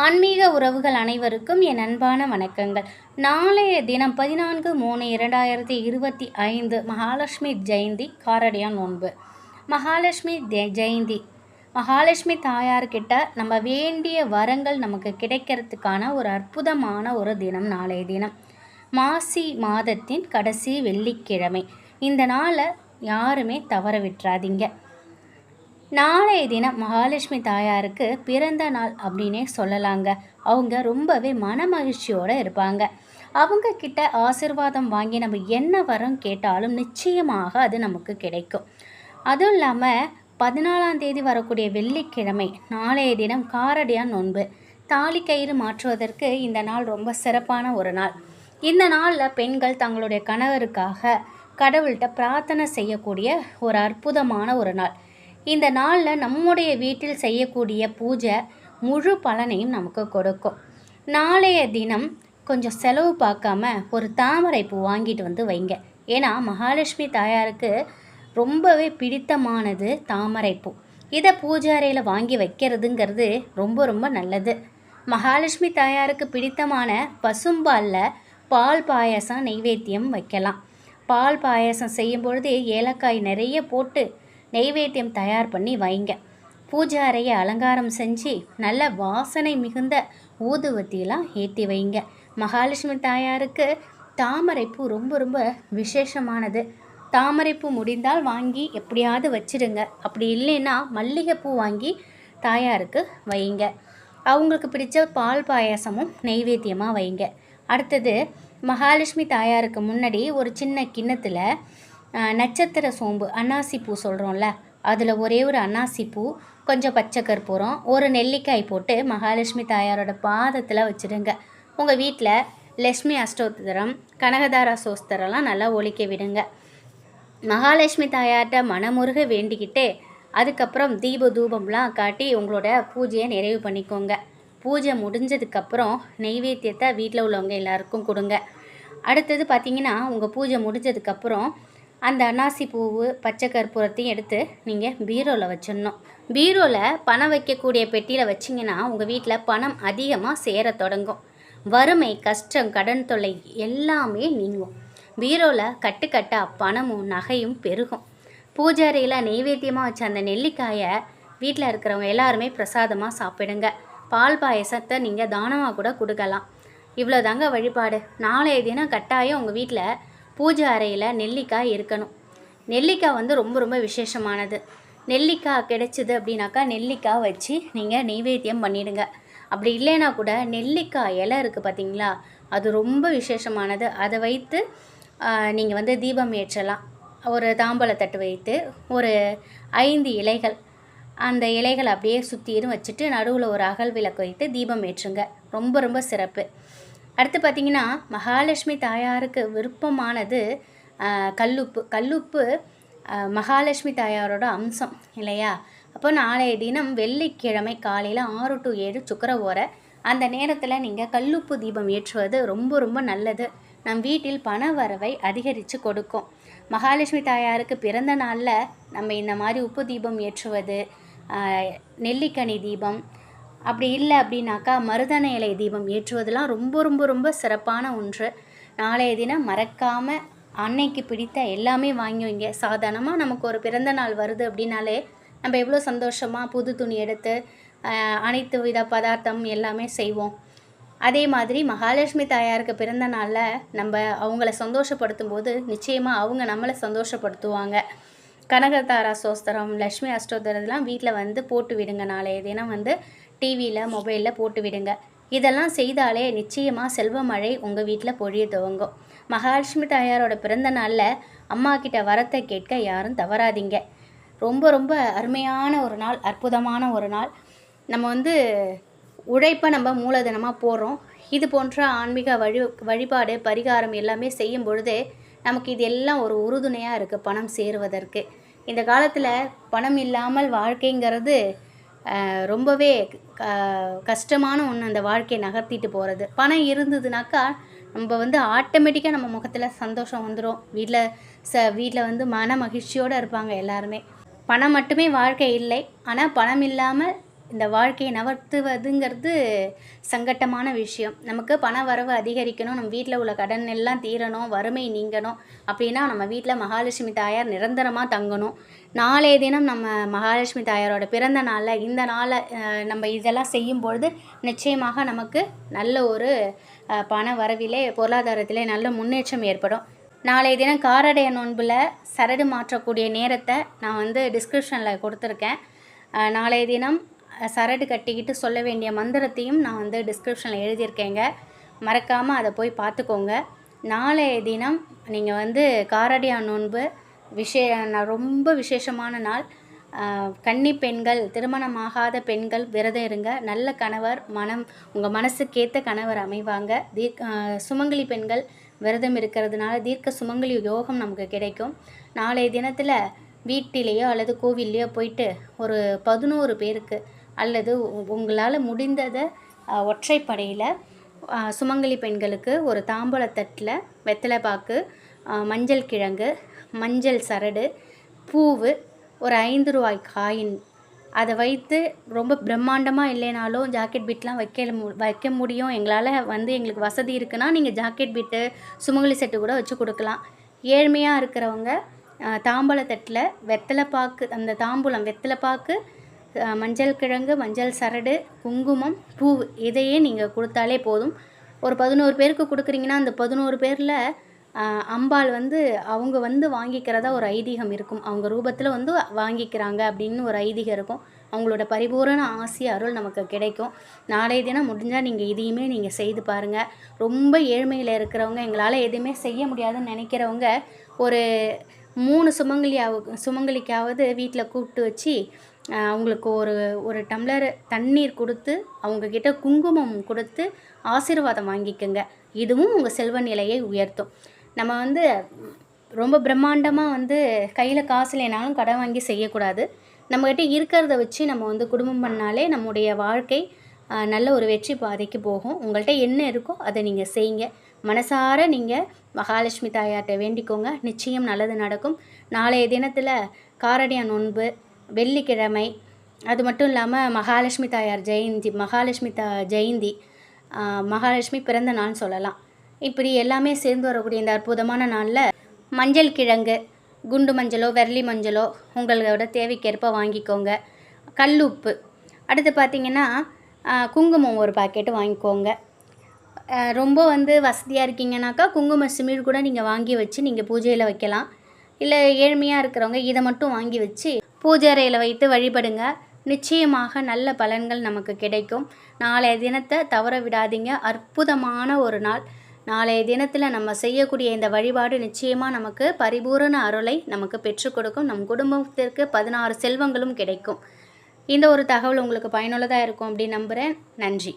ஆன்மீக உறவுகள் அனைவருக்கும் என் அன்பான வணக்கங்கள். நாளைய தினம் 14/3/2025 மகாலட்சுமி ஜெயந்தி, காரடியான் நோன்பு. மகாலட்சுமி ஜெயந்தி, மகாலட்சுமி தாயார்கிட்ட நம்ம வேண்டிய வரங்கள் நமக்கு கிடைக்கிறதுக்கான ஒரு அற்புதமான ஒரு தினம் நாளைய தினம். மாசி மாதத்தின் கடைசி வெள்ளிக்கிழமை. இந்த நாளை யாருமே தவற விட்டுறாதீங்க. நாளைய தினம் மகாலட்சுமி தாயாருக்கு பிறந்த நாள் அப்படின்னே சொல்லலாங்க. அவங்க ரொம்பவே மன மகிழ்ச்சியோடு இருப்பாங்க. அவங்க கிட்ட ஆசிர்வாதம் வாங்கி நம்ம என்ன வரம் கேட்டாலும் நிச்சயமாக அது நமக்கு கிடைக்கும். அதுவும் இல்லாமல் 14ஆம் தேதி வரக்கூடிய வெள்ளிக்கிழமை நாளைய தினம் காரடியான் நோன்பு. தாலி கயிறு மாற்றுவதற்கு இந்த நாள் ரொம்ப சிறப்பான ஒரு நாள். இந்த நாளில் பெண்கள் தங்களுடைய கணவருக்காக கடவுள்கிட்ட பிரார்த்தனை செய்யக்கூடிய ஒரு அற்புதமான ஒரு நாள். இந்த நாளில் நம்முடைய வீட்டில் செய்யக்கூடிய பூஜை முழு பலனையும் நமக்கு கொடுக்கும். நாளைய தினம் கொஞ்சம் செலவு பார்க்காம ஒரு தாமரை பூ வாங்கிட்டு வந்து வைங்க. ஏன்னா மகாலட்சுமி தாயாருக்கு ரொம்பவே பிடித்தமானது தாமரை பூ. இதை பூஜை அறையில் வாங்கி வைக்கிறதுங்கிறது ரொம்ப ரொம்ப நல்லது. மகாலட்சுமி தாயாருக்கு பிடித்தமான பசும்பாலில் பால் பாயசம் நெய்வேத்தியம் வைக்கலாம். பால் பாயசம் செய்யும் பொழுது ஏலக்காய் நிறைய போட்டு நெய்வேத்தியம் தயார் பண்ணி வைங்க. பூஜை அறையை அலங்காரம் செஞ்சு நல்ல வாசனை மிகுந்த ஊதுவத்தியெல்லாம் ஏற்றி வைங்க. மகாலட்சுமி தாயாருக்கு தாமரைப்பூ ரொம்ப ரொம்ப விசேஷமானது. தாமரைப்பூ முடிந்தால் வாங்கி எப்படியாவது வச்சிடுங்க. அப்படி இல்லைன்னா மல்லிகைப்பூ வாங்கி தாயாருக்கு வைங்க. அவங்களுக்கு பிடிச்ச பால் பாயாசமும் நெய்வேத்தியமாக வைங்க. அடுத்தது மகாலட்சுமி தாயாருக்கு முன்னாடி ஒரு சின்ன கிண்ணத்தில் நட்சத்திர சோம்பு, அன்னாசி பூ சொல்கிறோம்ல, அதில் ஒரே ஒரு அன்னாசி பூ, கொஞ்சம் பச்சை கற்பூரம், ஒரு நெல்லிக்காய் போட்டு மகாலட்சுமி தாயாரோட பாதத்தில் வச்சுடுங்க. உங்கள் வீட்டில் லக்ஷ்மி அஷ்டோத்திரம், கனகதாரா சோஸ்திரம்லாம் நல்லா ஒலிக்க விடுங்க. மகாலட்சுமி தாயார்கிட்ட மனமுருக வேண்டிக்கிட்டு அதுக்கப்புறம் தீப தூபம்லாம் காட்டி உங்களோட பூஜையை நிறைவு பண்ணிக்கோங்க. பூஜை முடிஞ்சதுக்கப்புறம் நெய்வேத்தியத்தை வீட்டில் உள்ளவங்க எல்லாருக்கும் கொடுங்க. அடுத்தது பார்த்திங்கன்னா, உங்கள் பூஜை முடிஞ்சதுக்கப்புறம் அந்த அன்னாசி பூவு பச்சை கற்பூரத்தையும் எடுத்து நீங்கள் பீரோவில் வச்சிடணும். பீரோவில் பணம் வைக்கக்கூடிய பெட்டியில் வச்சிங்கன்னா உங்கள் வீட்டில் பணம் அதிகமாக சேர தொடங்கும். வறுமை, கஷ்டம், கடன் தொல்லை எல்லாமே நீங்கும். பீரோவில் கட்டுக்கட்டாக பணமும் நகையும் பெருகும். பூஜாரியில் நெய்வேத்தியமாக வச்ச அந்த நெல்லிக்காயை வீட்டில் இருக்கிறவங்க எல்லாருமே பிரசாதமாக சாப்பிடுங்க. பால் பாயசத்தை நீங்கள் தானமாக கூட கொடுக்கலாம். இவ்வளோ தாங்க வழிபாடு. நாளைய தினம் கட்டாயம் உங்கள் வீட்டில் பூஜை அறையில் நெல்லிக்காய் இருக்கணும். நெல்லிக்காய் ரொம்ப ரொம்ப விசேஷமானது. நெல்லிக்காய் கிடைச்சிது அப்படின்னாக்கா நெல்லிக்காய் வச்சு நீங்கள் நெய்வேத்தியம் பண்ணிவிடுங்க. அப்படி இல்லைன்னா கூட நெல்லிக்காய் இலை இருக்குது பார்த்தீங்களா, அது ரொம்ப விசேஷமானது. அதை வைத்து நீங்கள் தீபம் ஏற்றலாம். ஒரு தாம்பழத்தட்டு வைத்து ஒரு 5 இலைகள், அந்த இலைகள் அப்படியே சுற்றியும் வச்சுட்டு நடுவில் ஒரு அகல் விளக்கு வைத்து தீபம் ஏற்றுங்க. ரொம்ப ரொம்ப சிறப்பு. அடுத்து பார்த்திங்கன்னா, மகாலட்சுமி தாயாருக்கு விருப்பமானது கல்லுப்பு. கல்லுப்பு மகாலட்சுமி தாயாரோட அம்சம் இல்லையா? அப்போ நாளைய தினம் வெள்ளிக்கிழமை காலையில் 6 to 7 சுக்கர ஓரை அந்த நேரத்தில் நீங்கள் கல்லுப்பு தீபம் ஏற்றுவது ரொம்ப ரொம்ப நல்லது. நம் வீட்டில் பண வரவை அதிகரித்து கொடுக்கும். மகாலட்சுமி தாயாருக்கு பிறந்த நாளில் நம்ம இந்த மாதிரி உப்பு தீபம் ஏற்றுவது, நெல்லிக்கனி தீபம், அப்படி இல்லை அப்படின்னாக்கா மருதாணி இலை தீபம் ஏற்றுவதெல்லாம் ரொம்ப ரொம்ப ரொம்ப சிறப்பான ஒன்று. நாளைய தினம் மறக்காமல் அன்னைக்கு பிடித்த எல்லாமே வாங்கி வைங்க. சாதாரணமாக நமக்கு ஒரு பிறந்த நாள் வருது அப்படின்னாலே நம்ம எவ்வளோ சந்தோஷமாக புது துணி எடுத்து அனைத்து வித பதார்த்தம் எல்லாமே செய்வோம். அதே மாதிரி மகாலட்சுமி தாயாருக்கு பிறந்த நாளில் நம்ம அவங்கள சந்தோஷப்படுத்தும் போது நிச்சயமாக அவங்க நம்மளை சந்தோஷப்படுத்துவாங்க. கனகதாரா சோஸ்திரம், லக்ஷ்மி அஷ்டோத்திரம்லாம் வீட்டில் போட்டு விடுங்க. நாளைய தினம் டிவியில் மொபைலில் போட்டு விடுங்க. இதெல்லாம் செய்தாலே நிச்சயமாக செல்வ மழை உங்கள் வீட்டில் பொழிய துவங்கும். மகாலட்சுமி தாயாரோட பிறந்த நாளில் அம்மா கிட்ட வரத்தை கேட்க யாரும் தவறாதீங்க. ரொம்ப ரொம்ப அருமையான ஒரு நாள், அற்புதமான ஒரு நாள். நம்ம உழைப்பை நம்ம மூலதனமாக போடுறோம். இது போன்ற ஆன்மீக வழிபாடு பரிகாரம் எல்லாமே செய்யும் பொழுதே நமக்கு இது எல்லாம் ஒரு உறுதுணையாக இருக்குது பணம் சேருவதற்கு. இந்த காலத்தில் பணம் இல்லாமல் வாழ்க்கைங்கிறது ரொம்பவே கஷ்டமான ஒன்று. அந்த வாழ்க்கையை நகர்த்திட்டு போகிறது. பணம் இருந்ததுனாக்கா நம்ம ஆட்டோமேட்டிக்காக நம்ம முகத்தில் சந்தோஷம் வந்துடும். வீட்டில் மன மகிழ்ச்சியோடு இருப்பாங்க எல்லாருமே. பணம் மட்டுமே வாழ்க்கை இல்லை, ஆனால் பணம் இல்லாமல் இந்த வாழ்க்கையை நகர்த்துவதுங்கிறது சங்கட்டமான விஷயம். நமக்கு பண வரவு அதிகரிக்கணும், நம்ம வீட்டில் உள்ள கடன் எல்லாம் தீரணும், வறுமை நீங்கணும் அப்படின்னா நம்ம வீட்டில் மகாலட்சுமி தாயார் நிரந்தரமாக தங்கணும். நாளைய தினம் நம்ம மகாலட்சுமி தாயாரோட பிறந்த நாளில் இந்த நாளை நம்ம இதெல்லாம் செய்யும்பொழுது நிச்சயமாக நமக்கு நல்ல ஒரு பண வரவிலே பொருளாதாரத்திலே நல்ல முன்னேற்றம் ஏற்படும். நாளைய தினம் காரடைய நோன்பில் சரடு மாற்றக்கூடிய நேரத்தை நான் வந்து டிஸ்கிரிப்ஷனில் கொடுத்துருக்கேன். நாளைய தினம் சரடு கட்டிக்கிட்டு சொல்ல வேண்டிய மந்திரத்தையும் நான் வந்து டிஸ்கிரிப்ஷனில் எழுதியிருக்கேங்க. மறக்காமல் அதை போய் பார்த்துக்கோங்க. நாளைய தினம் நீங்கள் வந்து காரடையா நோன்பு ரொம்ப விசேஷமான நாள். கன்னி பெண்கள், திருமணமாகாத பெண்கள் விரதம் இருங்க. நல்ல கணவர், உங்கள் மனசுக்கேற்ற கணவர் அமைவாங்க. சுமங்கலி பெண்கள் விரதம் இருக்கிறதுனால தீர்க்க சுமங்கலி யோகம் நமக்கு கிடைக்கும். நாளைய தினத்தில் வீட்டிலேயோ அல்லது கோவில்லையோ போயிட்டு ஒரு 11 பேருக்கு அல்லது உங்களால் முடிந்ததை ஒற்றைப்படையில் சுமங்கலி பெண்களுக்கு ஒரு தாம்பூலத்தட்டில் வெத்தலை பாக்கு, மஞ்சள் கிழங்கு, மஞ்சள் சரடு, பூவு, ஒரு 5 ரூபாய் காயின் அதை வைத்து ரொம்ப பிரம்மாண்டமாக இல்லைனாலும் ஜாக்கெட் பிட்லாம் வைக்க முடியும். எங்களால் வந்து எங்களுக்கு வசதி இருக்குன்னா நீங்கள் ஜாக்கெட் பிட்டு, சுமங்கலி செட்டு கூட வச்சு கொடுக்கலாம். ஏழ்மையாக இருக்கிறவங்க தாம்பூலத்தட்டில் வெத்தலைப்பாக்கு, அந்த தாம்பூலம் வெத்தலைப்பாக்கு, மஞ்சள் கிழங்கு, மஞ்சள் சரடு, குங்குமம், பூ இதையே நீங்கள் கொடுத்தாலே போதும். ஒரு 11 பேருக்கு கொடுக்குறீங்கன்னா அந்த 11 பேரில் அம்பாள் வந்து அவங்க வந்து வாங்கிக்கிறதா ஒரு ஐதீகம் இருக்கும். அவங்க ரூபத்தில் வந்து வாங்கிக்கிறாங்க அப்படின்னு ஒரு ஐதீகம் இருக்கும். அவங்களோட பரிபூரண ஆசி அருள் நமக்கு கிடைக்கும். நாளைய தினம் முடிஞ்சால் நீங்கள் இதையுமே நீங்கள் செய்து பாருங்கள். ரொம்ப ஏழ்மையில் இருக்கிறவங்க, எங்களால் எதுவுமே செய்ய முடியாதுன்னு நினைக்கிறவங்க ஒரு 3 சுமங்கலிக்காவது வீட்டில் கூப்பிட்டு வச்சு அவங்களுக்கு ஒரு டம்ளர் தண்ணீர் கொடுத்து அவங்கக்கிட்ட குங்குமம் கொடுத்து ஆசீர்வாதம் வாங்கிக்கோங்க. இதுவும் உங்கள் செல்வ நிலையை உயர்த்தும். நம்ம வந்து ரொம்ப பிரம்மாண்டமாக வந்து கையில் காசு இல்லைனாலும் கடன் வாங்கி செய்யக்கூடாது. நம்மக்கிட்ட இருக்கிறத வச்சு நம்ம வந்து குடும்பம் பண்ணாலே நம்முடைய வாழ்க்கை நல்ல ஒரு வெற்றி பாதைக்கு போகும். உங்கள்கிட்ட என்ன இருக்கோ அதை நீங்கள் செய்யுங்க. மனசார நீங்கள் மகாலட்சுமி தாயார்கிட்ட வேண்டிக்கோங்க, நிச்சயம் நல்லது நடக்கும். நாளைய தினத்தில் காரடையா நோன்பு, வெள்ளிக்கிழமை, அது மட்டும் இல்லாமல் மகாலட்சுமி தாயார் ஜெயந்தி, மகாலட்சுமி பிறந்த நாள்னு சொல்லலாம். இப்படி எல்லாமே சேர்ந்து வரக்கூடிய இந்த அற்புதமான நாளில் மஞ்சள் கிழங்கு, குண்டு மஞ்சளோ வெள்ளி மஞ்சளோ உங்களோட தேவைக்கேற்ப வாங்கிக்கோங்க. கல்லுப்பு, அடுத்து பார்த்திங்கன்னா குங்குமம் ஒரு பாக்கெட்டு வாங்கிக்கோங்க. ரொம்ப வந்து வசதியாக இருக்கீங்கனாக்கா குங்கும சிமிழ் கூட நீங்கள் வாங்கி வச்சு நீங்கள் பூஜையில் வைக்கலாம். இல்லை ஏழ்மையாக இருக்கிறவங்க இதை மட்டும் வாங்கி வச்சு பூஜை அறையில் வைத்து வழிபடுங்க. நிச்சயமாக நல்ல பலன்கள் நமக்கு கிடைக்கும். நாளைய தினத்தை தவற விடாதீங்க. அற்புதமான ஒரு நாள். நாளைய தினத்தில் நம்ம செய்யக்கூடிய இந்த வழிபாடு நிச்சயமாக நமக்கு பரிபூரண அருளை நமக்கு பெற்றுக் கொடுக்கும். நம் குடும்பத்திற்கு 16 செல்வங்களும் கிடைக்கும். இந்த ஒரு தகவல் உங்களுக்கு பயனுள்ளதாக இருக்கும் அப்படின்னு நம்புகிறேன். நன்றி.